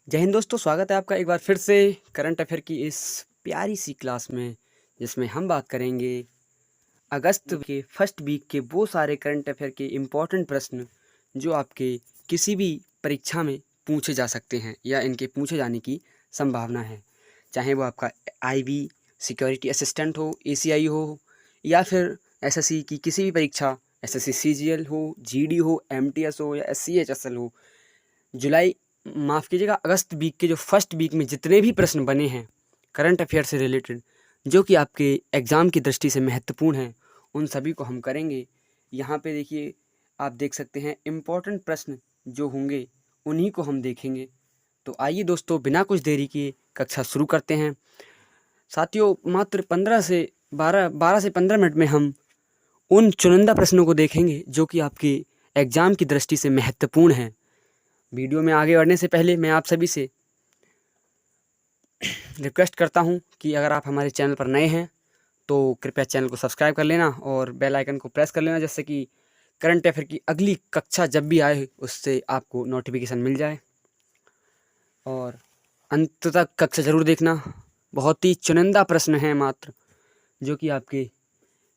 जय हिंद दोस्तों, स्वागत है आपका एक बार फिर से करंट अफेयर की इस प्यारी सी क्लास में, जिसमें हम बात करेंगे अगस्त के फर्स्ट वीक के वो सारे करंट अफेयर के इम्पोर्टेंट प्रश्न जो आपके किसी भी परीक्षा में पूछे जा सकते हैं या इनके पूछे जाने की संभावना है। चाहे वो आपका आईबी सिक्योरिटी असिस्टेंट हो, एसीआई हो, या फिर एसएससी की किसी भी परीक्षा, एसएससी सीजीएल हो, जीडी हो, एमटीएस हो या एससीएचएसएल हो। जुलाई माफ़ कीजिएगा, अगस्त वीक के जो फर्स्ट वीक में जितने भी प्रश्न बने हैं करंट अफेयर से रिलेटेड, जो कि आपके एग्ज़ाम की दृष्टि से महत्वपूर्ण हैं, उन सभी को हम करेंगे। यहाँ पे देखिए, आप देख सकते हैं इम्पोर्टेंट प्रश्न जो होंगे उन्हीं को हम देखेंगे। तो आइए दोस्तों, बिना कुछ देरी किए कक्षा शुरू करते हैं। साथियों, मात्र 12 से 15 मिनट में हम उन चुनिंदा प्रश्नों को देखेंगे जो कि आपके एग्ज़ाम की दृष्टि से महत्वपूर्ण हैं। वीडियो में आगे बढ़ने से पहले मैं आप सभी से रिक्वेस्ट करता हूं कि अगर आप हमारे चैनल पर नए हैं तो कृपया चैनल को सब्सक्राइब कर लेना और बेल आइकन को प्रेस कर लेना, जिससे कि करंट अफेयर की अगली कक्षा जब भी आए उससे आपको नोटिफिकेशन मिल जाए। और अंत तक कक्षा ज़रूर देखना, बहुत ही चुनिंदा प्रश्न हैं मात्र, जो कि आपके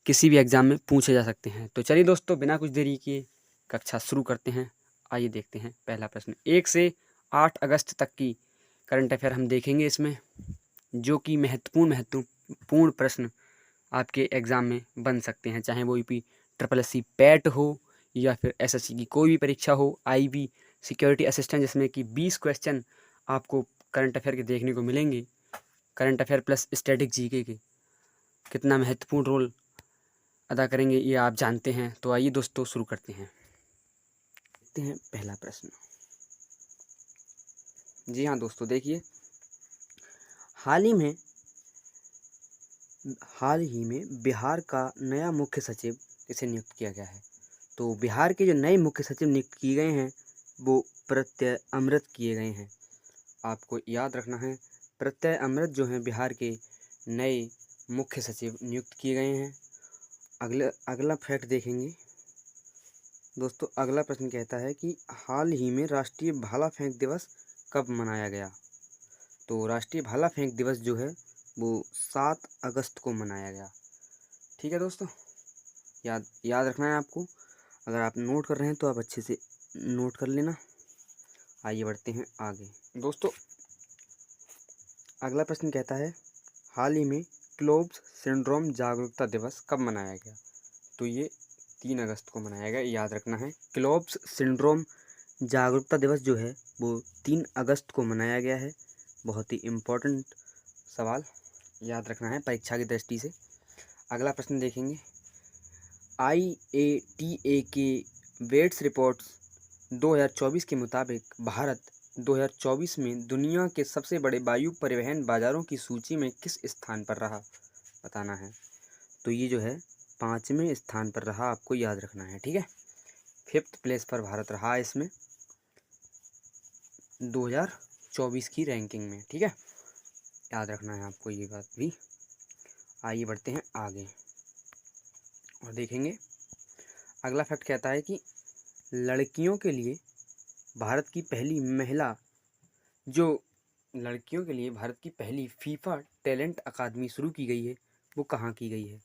किसी भी एग्ज़ाम में पूछे जा सकते हैं। तो चलिए दोस्तों, बिना कुछ देरी किए कक्षा शुरू करते हैं। आइए देखते हैं पहला प्रश्न। 1 से 8 अगस्त तक की करंट अफेयर हम देखेंगे इसमें, जो कि महत्वपूर्ण प्रश्न आपके एग्ज़ाम में बन सकते हैं, चाहे वो UP triple S C PET हो या फिर एसएससी की कोई भी परीक्षा हो, आईबी सिक्योरिटी असिस्टेंट, जिसमें कि 20 क्वेश्चन आपको करंट अफेयर के देखने को मिलेंगे। Current affair plus static GK के कितना महत्वपूर्ण रोल अदा करेंगे ये आप जानते हैं। तो आइए दोस्तों, शुरू करते हैं। देखते हैं पहला प्रश्न। जी हाँ दोस्तों, देखिए, हाल ही में बिहार का नया मुख्य सचिव किसे नियुक्त किया गया है। तो बिहार के जो नए मुख्य सचिव नियुक्त किए गए हैं वो प्रत्यय अमृत किए गए हैं। आपको याद रखना है, प्रत्यय अमृत जो हैं बिहार के नए मुख्य सचिव नियुक्त किए गए हैं। अगला फैक्ट देखेंगे दोस्तों। अगला प्रश्न कहता है कि हाल ही में राष्ट्रीय भाला फेंक दिवस कब मनाया गया। तो राष्ट्रीय भाला फेंक दिवस जो है वो 7 अगस्त को मनाया गया। ठीक है दोस्तों, याद रखना है आपको। अगर आप नोट कर रहे हैं तो आप अच्छे से नोट कर लेना। आइए बढ़ते हैं आगे दोस्तों। अगला प्रश्न कहता है, हाल ही में क्लोव्स सिंड्रोम जागरूकता दिवस कब मनाया गया। तो ये 3 अगस्त को मनाया गया, याद रखना है। क्लोव्स सिंड्रोम जागरूकता दिवस जो है वो 3 अगस्त को मनाया गया है। बहुत ही इम्पोर्टेंट सवाल, याद रखना है परीक्षा की दृष्टि से। अगला प्रश्न देखेंगे। IATA के वेट्स रिपोर्ट्स 2024 के मुताबिक भारत 2024 में दुनिया के सबसे बड़े वायु परिवहन बाजारों की सूची में किस स्थान पर रहा, बताना है। तो ये जो है 5वें स्थान पर रहा, आपको याद रखना है। ठीक है, 5th प्लेस पर भारत रहा इसमें 2024 की रैंकिंग में। ठीक है, याद रखना है आपको ये बात भी। आइए बढ़ते हैं आगे और देखेंगे। अगला फैक्ट कहता है कि लड़कियों के लिए भारत की पहली महिला जो लड़कियों के लिए भारत की पहली फीफा टैलेंट अकादमी शुरू की गई है वो कहाँ की गई है।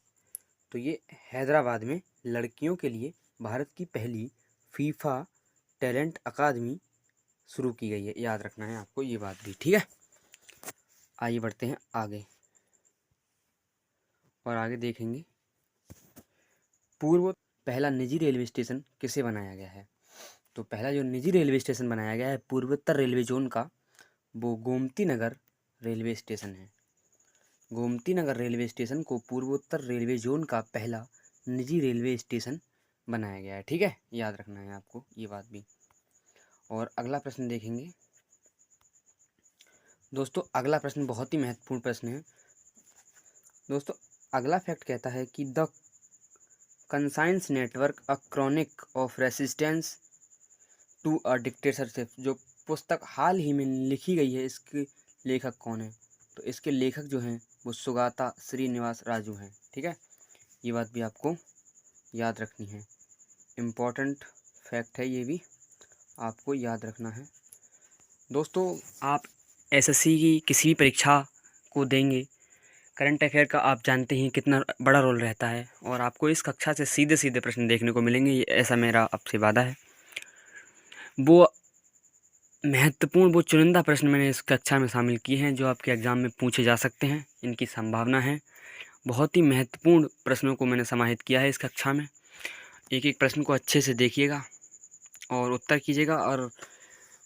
तो ये हैदराबाद में लड़कियों के लिए भारत की पहली फीफा टैलेंट अकादमी शुरू की गई है, याद रखना है आपको ये बात भी। ठीक है, आइए बढ़ते हैं आगे और आगे देखेंगे। पहला निजी रेलवे स्टेशन किसे बनाया गया है। तो पहला जो निजी रेलवे स्टेशन बनाया गया है पूर्वोत्तर रेलवे जोन का, वो गोमती नगर रेलवे स्टेशन है। गोमती नगर रेलवे स्टेशन को पूर्वोत्तर रेलवे जोन का पहला निजी रेलवे स्टेशन बनाया गया है। ठीक है, याद रखना है आपको ये बात भी। और अगला प्रश्न देखेंगे दोस्तों। अगला प्रश्न बहुत ही महत्वपूर्ण प्रश्न है दोस्तों। अगला फैक्ट कहता है कि the conscience network a chronicle of resistance to a dictatorship, जो पुस्तक हाल ही में लिखी गई है, इसके लेखक कौन है। तो इसके लेखक जो हैं वो सुगाता श्रीनिवास राजू हैं। ठीक है, ये बात भी आपको याद रखनी है, इम्पोर्टेंट फैक्ट है ये भी, आपको याद रखना है दोस्तों, आप एसएससी की किसी भी परीक्षा को देंगे, करंट अफेयर का आप जानते हैं कितना बड़ा रोल रहता है और आपको इस कक्षा से सीधे सीधे प्रश्न देखने को मिलेंगे, ये ऐसा मेरा आपसे वादा है। वो महत्वपूर्ण, वो चुनिंदा प्रश्न मैंने इस कक्षा में शामिल किए हैं जो आपके एग्ज़ाम में पूछे जा सकते हैं, इनकी संभावना है। बहुत ही महत्वपूर्ण प्रश्नों को मैंने समाहित किया है इस कक्षा में। एक एक प्रश्न को अच्छे से देखिएगा और उत्तर कीजिएगा, और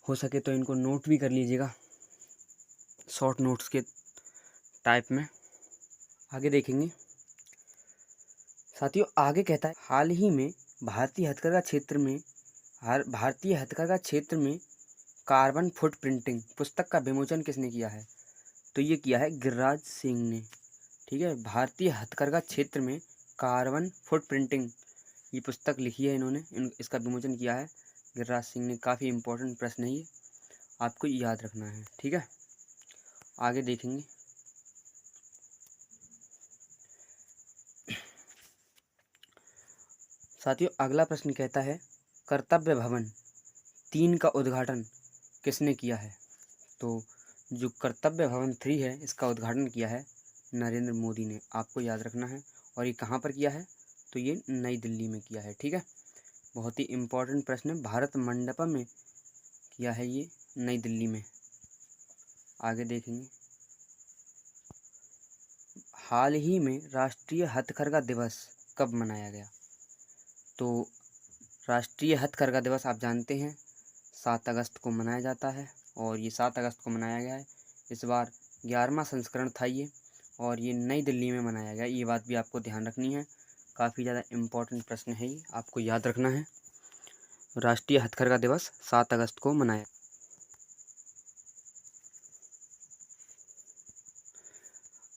हो सके तो इनको नोट भी कर लीजिएगा शॉर्ट नोट्स के टाइप में। आगे देखेंगे साथियों, आगे कहता है हाल ही में भारतीय हथकरघा क्षेत्र में कार्बन फुटप्रिंटिंग पुस्तक का विमोचन किसने किया है? तो ये किया है गिरिराज सिंह ने। ठीक है, भारतीय हथकरघा क्षेत्र में कार्बन फुटप्रिंटिंग ये पुस्तक लिखी है इन्होंने, इसका विमोचन किया है गिरिराज सिंह ने। काफ़ी इंपॉर्टेंट प्रश्न है ये, आपको याद रखना है। ठीक है, आगे देखेंगे। साथियों, अगला प्रश्न कहता है कर्तव्य भवन 3 का उद्घाटन किसने किया है? तो जो कर्तव्य भवन 3 है इसका उद्घाटन किया है नरेंद्र मोदी ने, आपको याद रखना है। और ये कहाँ पर किया है? तो ये नई दिल्ली में किया है। ठीक है, बहुत ही इम्पोर्टेंट प्रश्न है, भारत मंडपम में किया है ये, नई दिल्ली में। आगे देखेंगे, हाल ही में राष्ट्रीय हथकरघा दिवस कब मनाया गया? तो राष्ट्रीय हथकरघा दिवस आप जानते हैं 7 अगस्त को मनाया जाता है, और ये 7 अगस्त को मनाया गया है। इस बार 11वां संस्करण था ये, और ये नई दिल्ली में मनाया गया। ये बात भी आपको ध्यान रखनी है, काफ़ी ज़्यादा इम्पोर्टेंट प्रश्न है ये, आपको याद रखना है। राष्ट्रीय हथकरघा दिवस 7 अगस्त को मनाया।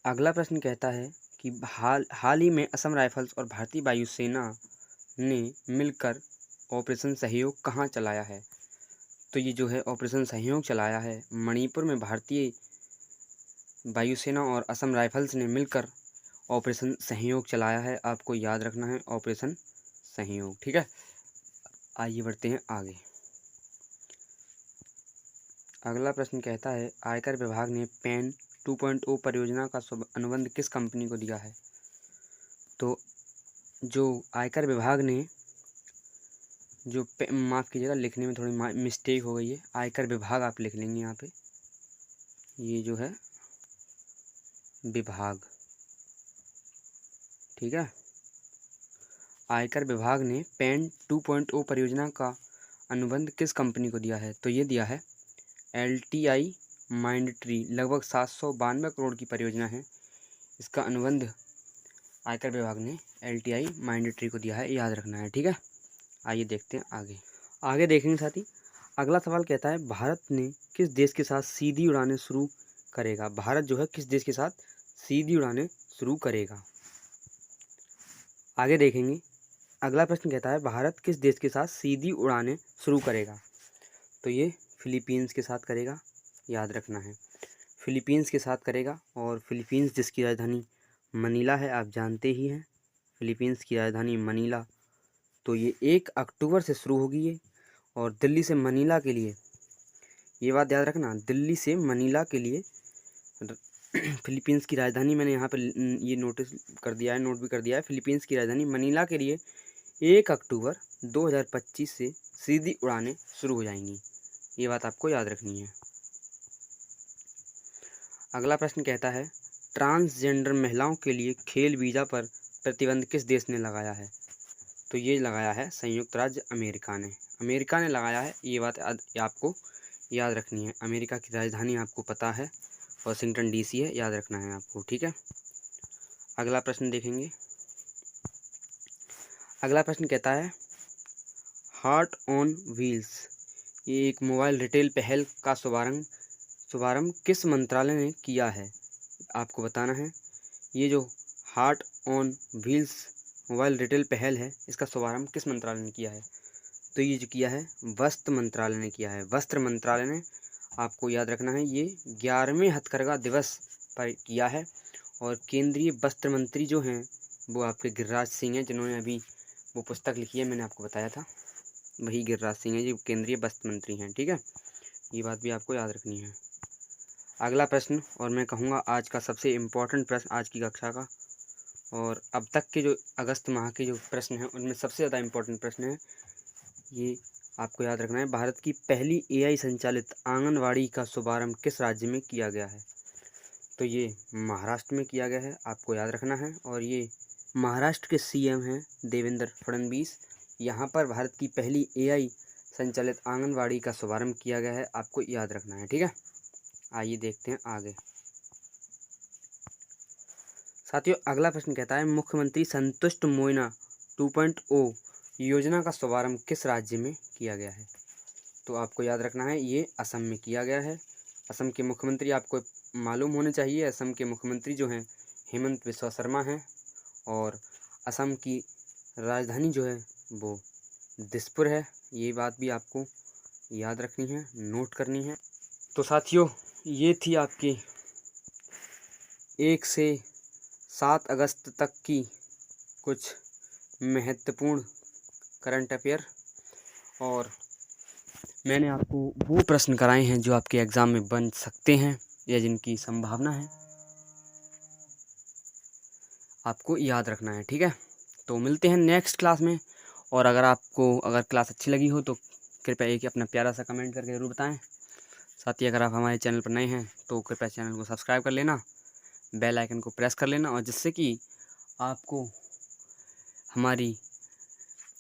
अगला प्रश्न कहता है कि हाल ही में असम राइफल्स और भारतीय वायुसेना ने मिलकर ऑपरेशन सहयोग कहाँ चलाया है? तो ये जो है ऑपरेशन सहयोग चलाया है मणिपुर में, भारतीय वायुसेना और असम राइफल्स ने मिलकर ऑपरेशन सहयोग चलाया है, आपको याद रखना है ऑपरेशन सहयोग। ठीक है, आइए बढ़ते हैं आगे। अगला प्रश्न कहता है आयकर विभाग ने पैन 2.0 परियोजना का अनुबंध किस कंपनी को दिया है? तो जो आयकर विभाग ने जो माफ़ कीजिएगा, लिखने में थोड़ी मिस्टेक हो गई है, आयकर विभाग आप लिख लेंगे यहाँ पे, ये जो है विभाग। ठीक है, आयकर विभाग ने पैन 2.0 परियोजना का अनुबंध किस कंपनी को दिया है? तो ये दिया है LTI माइंडट्री, लगभग 792 करोड़ की परियोजना है। इसका अनुबंध आयकर विभाग ने LTI माइंडट्री को दिया है, याद रखना है। ठीक है, आइए देखते हैं आगे देखेंगे साथी। अगला सवाल कहता है भारत ने किस देश के साथ सीधी उड़ानें शुरू करेगा? भारत जो है किस देश के साथ सीधी उड़ानें शुरू करेगा? आगे देखेंगे। अगला प्रश्न कहता है भारत किस देश के साथ सीधी उड़ानें शुरू करेगा? तो ये फिलीपींस के साथ करेगा, याद रखना है, फिलीपींस के साथ करेगा। और फिलीपींस जिसकी राजधानी मनीला है, आप जानते ही हैं फिलीपींस की राजधानी मनीला। तो ये 1 अक्टूबर से शुरू होगी ये, और दिल्ली से मनीला के लिए, ये बात याद रखना, दिल्ली से मनीला के लिए फिलीपींस की राजधानी मैंने यहाँ पे ये नोट भी कर दिया है, फिलीपींस की राजधानी मनीला के लिए 1 अक्टूबर 2025 से सीधी उड़ानें शुरू हो जाएंगी, ये बात आपको याद रखनी है। अगला प्रश्न कहता है ट्रांसजेंडर महिलाओं के लिए खेल वीज़ा पर प्रतिबंध किस देश ने लगाया है? तो ये लगाया है संयुक्त राज्य अमेरिका ने लगाया है, ये बात आपको याद रखनी है। अमेरिका की राजधानी आपको पता है वाशिंगटन DC है, याद रखना है आपको। ठीक है, अगला प्रश्न देखेंगे। अगला प्रश्न कहता है हार्ट ऑन व्हील्स, ये एक मोबाइल रिटेल पहल का शुभारंभ किस मंत्रालय ने किया है? आपको बताना है। ये जो heart on wheels mobile retail पहल है, इसका शुभारंभ किस मंत्रालय ने किया है? तो ये जो किया है वस्त्र मंत्रालय ने किया है, वस्त्र मंत्रालय ने, आपको याद रखना है। ये 11वें हथकरघा दिवस पर किया है, और केंद्रीय वस्त्र मंत्री जो हैं वो आपके गिरिराज सिंह हैं, जिन्होंने अभी वो पुस्तक लिखी है, मैंने आपको बताया था, वही गिरिराज सिंह है जी, केंद्रीय वस्त्र मंत्री हैं। ठीक है, ये बात भी आपको याद रखनी है। अगला प्रश्न, और मैं कहूँगा आज का सबसे इम्पोर्टेंट प्रश्न आज की कक्षा का, और अब तक के जो अगस्त माह के जो प्रश्न हैं उनमें सबसे ज़्यादा इम्पोर्टेंट प्रश्न है। ये आपको याद रखना है। भारत की पहली AI संचालित आंगनवाड़ी का शुभारंभ किस राज्य में किया गया है? तो ये महाराष्ट्र में किया गया है, आपको याद रखना है। और ये महाराष्ट्र के CM हैं देवेंद्र फडणवीस। यहाँ पर भारत की पहली AI संचालित आंगनवाड़ी का शुभारंभ किया गया है, आपको याद रखना है। ठीक है, आइए देखते हैं आगे। साथियों, अगला प्रश्न कहता है मुख्यमंत्री संतुष्ट मोयना 2.0 योजना का शुभारंभ किस राज्य में किया गया है? तो आपको याद रखना है, ये असम में किया गया है। असम के मुख्यमंत्री आपको मालूम होने चाहिए। असम के मुख्यमंत्री जो हैं हेमंत बिस्वा शर्मा हैं, और असम की राजधानी जो है वो दिसपुर है। ये बात भी आपको याद रखनी है, नोट करनी है। तो साथियों, ये थी आपकी 1 से 7 अगस्त तक की कुछ महत्वपूर्ण करंट अफेयर, और मैंने आपको वो प्रश्न कराए हैं जो आपके एग्ज़ाम में बन सकते हैं या जिनकी संभावना है, आपको याद रखना है। ठीक है, तो मिलते हैं नेक्स्ट क्लास में। और अगर क्लास अच्छी लगी हो तो कृपया एक अपना प्यारा सा कमेंट करके ज़रूर बताएं। साथ ही अगर आप हमारे चैनल पर नए हैं तो कृपया चैनल को सब्सक्राइब कर लेना, बेल आइकन को प्रेस कर लेना, और जिससे कि आपको हमारी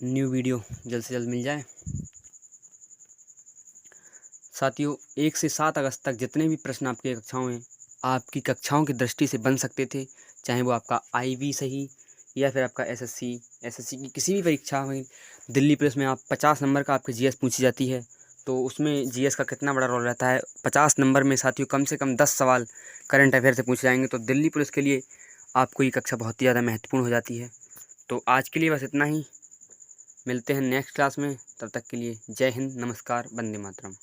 न्यू वीडियो जल्द से जल्द मिल जाए। साथियों, 1 से 7 अगस्त तक जितने भी प्रश्न आपकी कक्षाओं की दृष्टि से बन सकते थे, चाहे वो आपका IB सही या फिर आपका SSC की किसी भी परीक्षा में, दिल्ली पुलिस में आप 50 नंबर का आपकी GS पूछी जाती है, तो उसमें GS का कितना बड़ा रोल रहता है। 50 नंबर में साथियों कम से कम 10 सवाल करंट अफेयर से पूछे जाएंगे, तो दिल्ली पुलिस के लिए आपको ये कक्षा बहुत ही ज़्यादा महत्वपूर्ण हो जाती है। तो आज के लिए बस इतना ही, मिलते हैं नेक्स्ट क्लास में। तब तक के लिए जय हिंद, नमस्कार, वंदे मातरम।